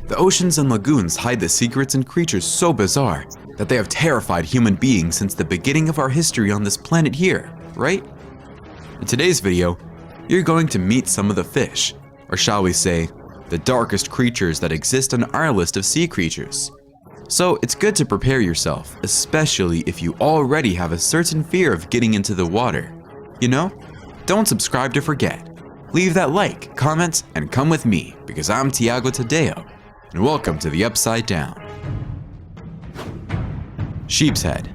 The oceans and lagoons hide the secrets and creatures so bizarre that they have terrified human beings since the beginning of our history on this planet here, right? In today's video, you're going to meet some of the fish, or shall we say, the darkest creatures that exist on our list of sea creatures. So it's good to prepare yourself, especially if you already have a certain fear of getting into the water. You know, don't subscribe to forget. Leave that like, comment, and come with me, because I'm Tiago Tadeo, and welcome to the Upside Down. Sheep's Head.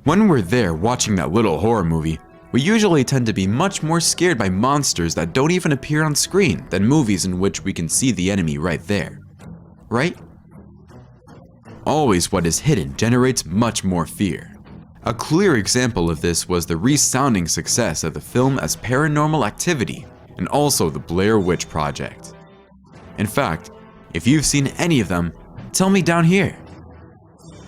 When we're there watching that little horror movie, we usually tend to be much more scared by monsters that don't even appear on screen than movies in which we can see the enemy right there. Right? Always what is hidden generates much more fear. A clear example of this was the resounding success of the film as Paranormal Activity and also the Blair Witch Project. In fact, if you've seen any of them, tell me down here.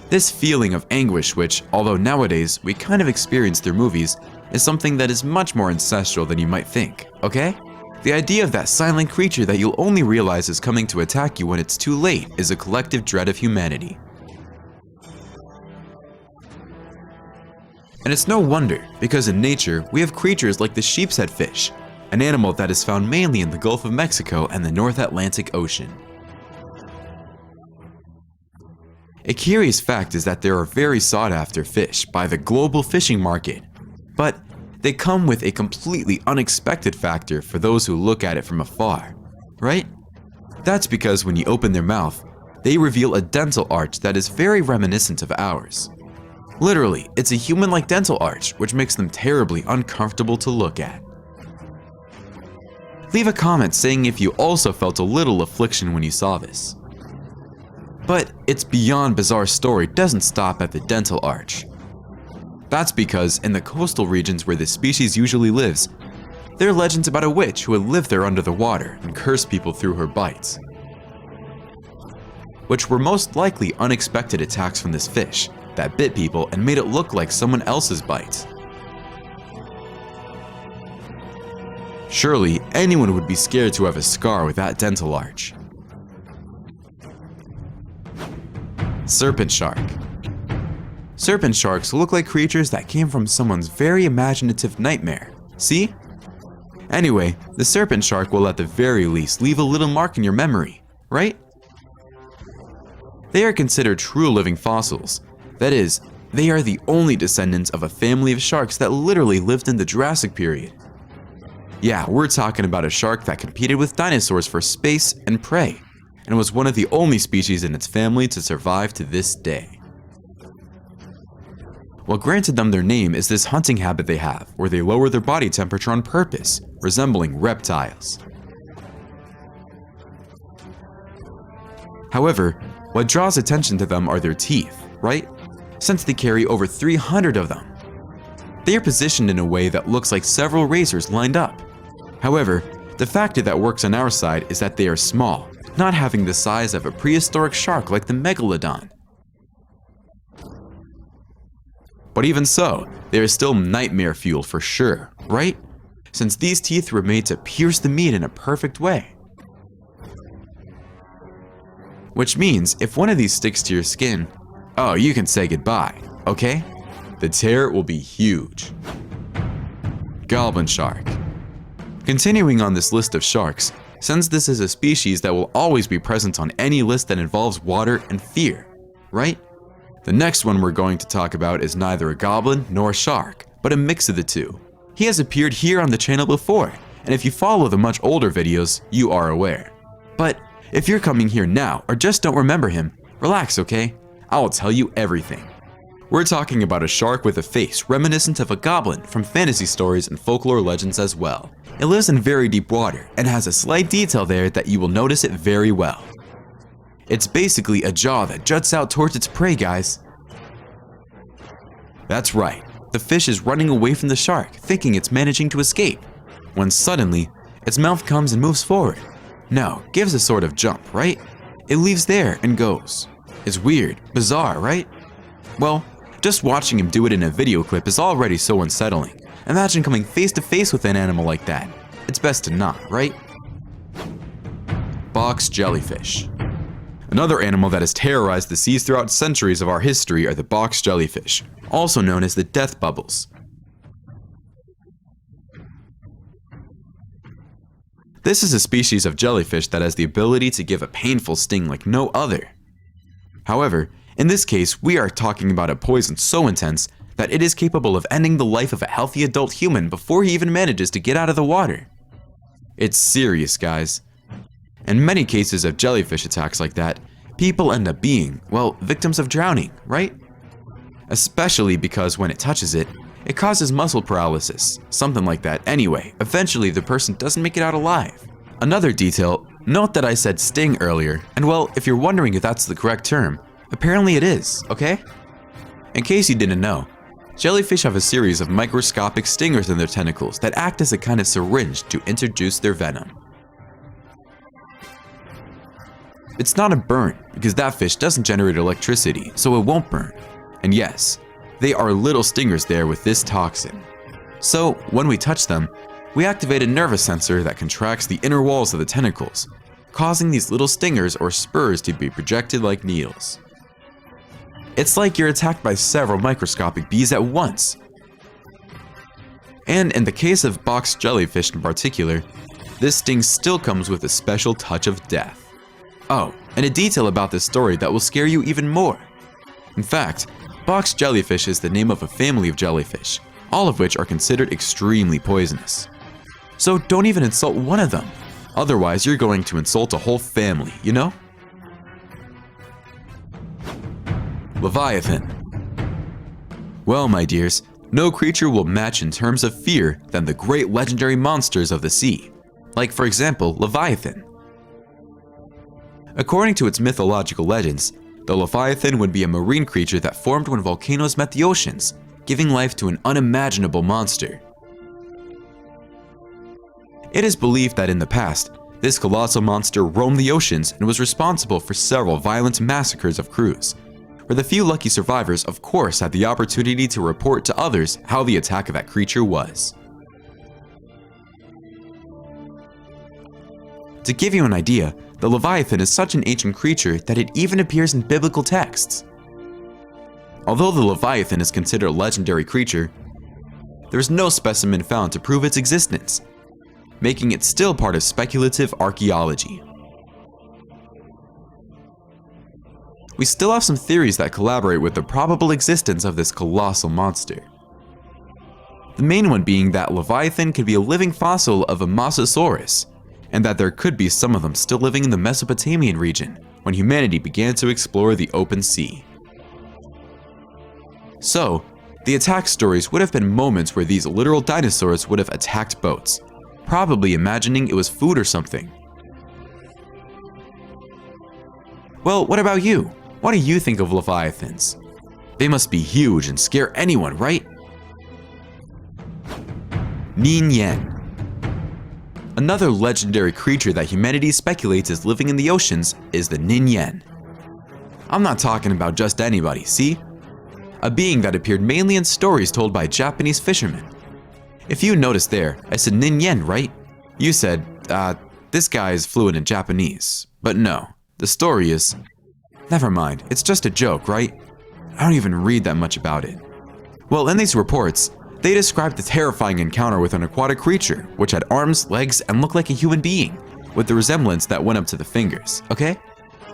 This feeling of anguish which, although nowadays we kind of experience through movies, is something that is much more ancestral than you might think, okay? The idea of that silent creature that you'll only realize is coming to attack you when it's too late is a collective dread of humanity. And it's no wonder, because in nature, we have creatures like the sheep's head fish, an animal that is found mainly in the Gulf of Mexico and the North Atlantic Ocean. A curious fact is that they are very sought after fish by the global fishing market, but they come with a completely unexpected factor for those who look at it from afar, right? That's because when you open their mouth, they reveal a dental arch that is very reminiscent of ours. Literally, it's a human-like dental arch, which makes them terribly uncomfortable to look at. Leave a comment saying if you also felt a little affliction when you saw this. But its beyond bizarre story doesn't stop at the dental arch. That's because in the coastal regions where this species usually lives, there are legends about a witch who would live there under the water and curse people through her bites, which were most likely unexpected attacks from this fish that bit people and made it look like someone else's bites. Surely, anyone would be scared to have a scar with that dental arch. Serpent shark. Serpent sharks look like creatures that came from someone's very imaginative nightmare. See? Anyway, the serpent shark will at the very least leave a little mark in your memory, right? They are considered true living fossils. That is, they are the only descendants of a family of sharks that literally lived in the Jurassic period. Yeah, we're talking about a shark that competed with dinosaurs for space and prey, and was one of the only species in its family to survive to this day. What granted them their name is this hunting habit they have, where they lower their body temperature on purpose, resembling reptiles. However, what draws attention to them are their teeth, right? Since they carry over 300 of them. They are positioned in a way that looks like several razors lined up. However, the factor that works on our side is that they are small, not having the size of a prehistoric shark like the megalodon. But even so, they are still nightmare fuel for sure, right? Since these teeth were made to pierce the meat in a perfect way. Which means, if one of these sticks to your skin, oh, you can say goodbye, okay? The tear will be huge. Goblin shark. Continuing on this list of sharks, since this is a species that will always be present on any list that involves water and fear, right? The next one we're going to talk about is neither a goblin nor a shark, but a mix of the two. He has appeared here on the channel before, and if you follow the much older videos, you are aware. But if you're coming here now or just don't remember him, relax, okay? I'll tell you everything. We're talking about a shark with a face reminiscent of a goblin from fantasy stories and folklore legends as well. It lives in very deep water and has a slight detail there that you will notice it very well. It's basically a jaw that juts out towards its prey, guys. That's right, the fish is running away from the shark, thinking it's managing to escape, when suddenly, its mouth comes and moves forward. No, gives a sort of jump, right? It leaves there and goes. It's weird, bizarre, right? Well, just watching him do it in a video clip is already so unsettling. Imagine coming face to face with an animal like that. It's best to not, right? box jellyfish. Another animal that has terrorized the seas throughout centuries of our history are the box jellyfish, also known as the death bubbles. This is a species of jellyfish that has the ability to give a painful sting like no other. However, in this case, we are talking about a poison so intense that it is capable of ending the life of a healthy adult human before he even manages to get out of the water. It's serious, guys. In many cases of jellyfish attacks like that, people end up being, well, victims of drowning, right? Especially because when it touches it, it causes muscle paralysis, something like that. Anyway, eventually the person doesn't make it out alive. Another detail, note that I said sting earlier, and well, if you're wondering if that's the correct term, apparently it is, okay? In case you didn't know, jellyfish have a series of microscopic stingers in their tentacles that act as a kind of syringe to introduce their venom. It's not a burn, because that fish doesn't generate electricity, so it won't burn. And yes, they are little stingers there with this toxin. So, when we touch them, we activate a nervous sensor that contracts the inner walls of the tentacles, causing these little stingers or spurs to be projected like needles. It's like you're attacked by several microscopic bees at once. And in the case of box jellyfish in particular, this sting still comes with a special touch of death. Oh, and a detail about this story that will scare you even more. In fact, box jellyfish is the name of a family of jellyfish, all of which are considered extremely poisonous. So don't even insult one of them, otherwise you're going to insult a whole family, you know? Leviathan. Well, my dears, no creature will match in terms of fear than the great legendary monsters of the sea, like for example, Leviathan. According to its mythological legends, the Leviathan would be a marine creature that formed when volcanoes met the oceans, giving life to an unimaginable monster. It is believed that in the past, this colossal monster roamed the oceans and was responsible for several violent massacres of crews, where the few lucky survivors of course had the opportunity to report to others how the attack of that creature was. To give you an idea, the Leviathan is such an ancient creature that it even appears in biblical texts. Although the Leviathan is considered a legendary creature, there is no specimen found to prove its existence, making it still part of speculative archaeology. We still have some theories that collaborate with the probable existence of this colossal monster. The main one being that Leviathan could be a living fossil of a Mosasaurus, and that there could be some of them still living in the Mesopotamian region when humanity began to explore the open sea. So, the attack stories would have been moments where these literal dinosaurs would have attacked boats, probably imagining it was food or something. Well, what about you? What do you think of Leviathans? They must be huge and scare anyone, right? Nin Yen. Another legendary creature that humanity speculates is living in the oceans is the Nin Yen. I'm not talking about just anybody, see? A being that appeared mainly in stories told by Japanese fishermen. If you noticed there, I said Nin Yen, right? You said, this guy is fluent in Japanese. But no, the story is... Never mind, it's just a joke, right? I don't even read that much about it. Well, in these reports, they described the terrifying encounter with an aquatic creature, which had arms, legs, and looked like a human being, with the resemblance that went up to the fingers, okay?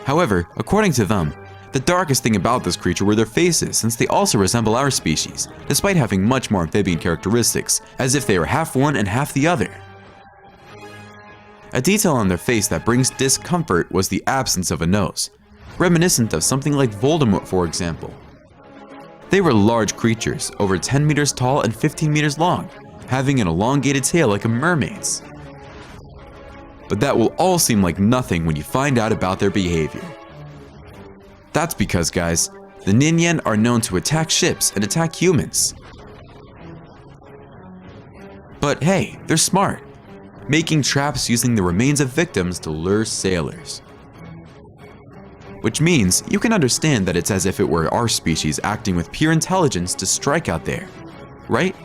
However, according to them, the darkest thing about this creature were their faces, since they also resemble our species, despite having much more amphibian characteristics, as if they were half one and half the other. A detail on their face that brings discomfort was the absence of a nose, reminiscent of something like Voldemort, for example. They were large creatures, over 10 meters tall and 15 meters long, having an elongated tail like a mermaid's. But that will all seem like nothing when you find out about their behavior. That's because, guys, the Nin Yen are known to attack ships and attack humans. But hey, they're smart, making traps using the remains of victims to lure sailors. Which means you can understand that it's as if it were our species acting with pure intelligence to strike out there, right?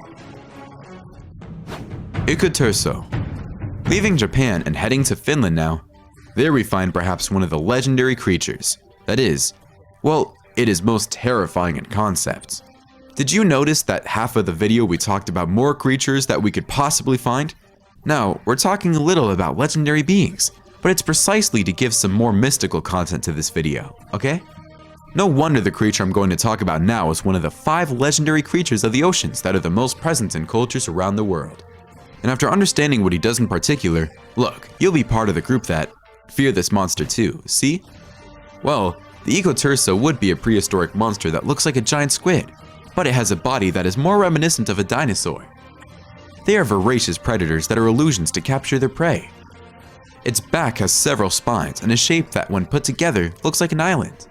Ikuturso. Leaving Japan and heading to Finland now, There we find perhaps one of the legendary creatures. That is, well, it is most terrifying in concept. Did you notice that half of the video we talked about more creatures that we could possibly find? Now, we're talking a little about legendary beings, but it's precisely to give some more mystical content to this video, okay? No wonder the creature I'm going to talk about now is one of the 5 legendary creatures of the oceans that are the most present in cultures around the world. And after understanding what he does in particular, look, you'll be part of the group that fear this monster too, see? Well, the Ecoturso would be a prehistoric monster that looks like a giant squid, but it has a body that is more reminiscent of a dinosaur. They are voracious predators that are illusions to capture their prey. Its back has several spines and a shape that, when put together, looks like an island.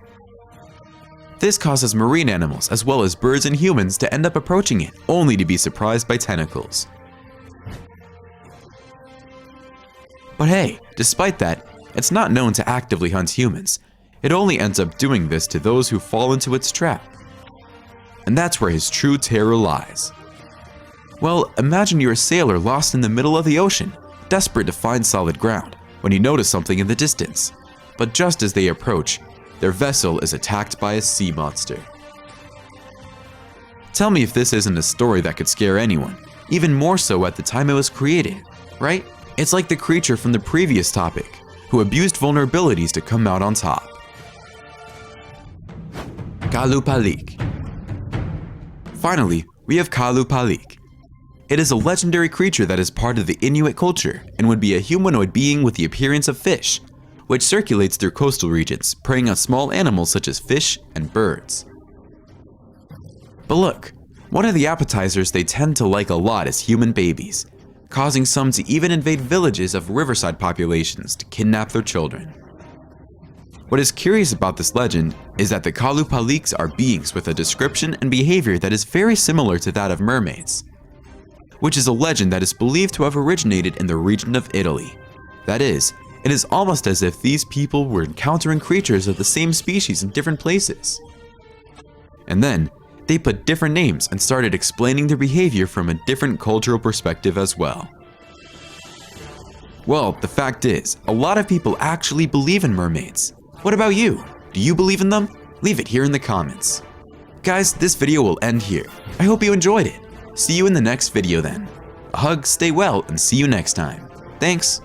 This causes marine animals as well as birds and humans to end up approaching it, only to be surprised by tentacles. But hey, despite that, it's not known to actively hunt humans. It only ends up doing this to those who fall into its trap. And that's where his true terror lies. Well, imagine you're a sailor lost in the middle of the ocean, desperate to find solid ground, when you notice something in the distance. But just as they approach, their vessel is attacked by a sea monster. Tell me if this isn't a story that could scare anyone, even more so at the time it was created, right? It's like the creature from the previous topic, who abused vulnerabilities to come out on top. Kalupalik. Finally, we have Kalupalik. It is a legendary creature that is part of the Inuit culture and would be a humanoid being with the appearance of fish, which circulates through coastal regions, preying on small animals such as fish and birds. But look, one of the appetizers they tend to like a lot is human babies, causing some to even invade villages of riverside populations to kidnap their children. What is curious about this legend is that the Kalupaliks are beings with a description and behavior that is very similar to that of mermaids, which is a legend that is believed to have originated in the region of Italy. That is, it is almost as if these people were encountering creatures of the same species in different places. And then, they put different names and started explaining their behavior from a different cultural perspective as well. Well, the fact is, a lot of people actually believe in mermaids. What about you? Do you believe in them? Leave it here in the comments. Guys, this video will end here. I hope you enjoyed it. See you in the next video then. A hug, stay well, and see you next time. Thanks.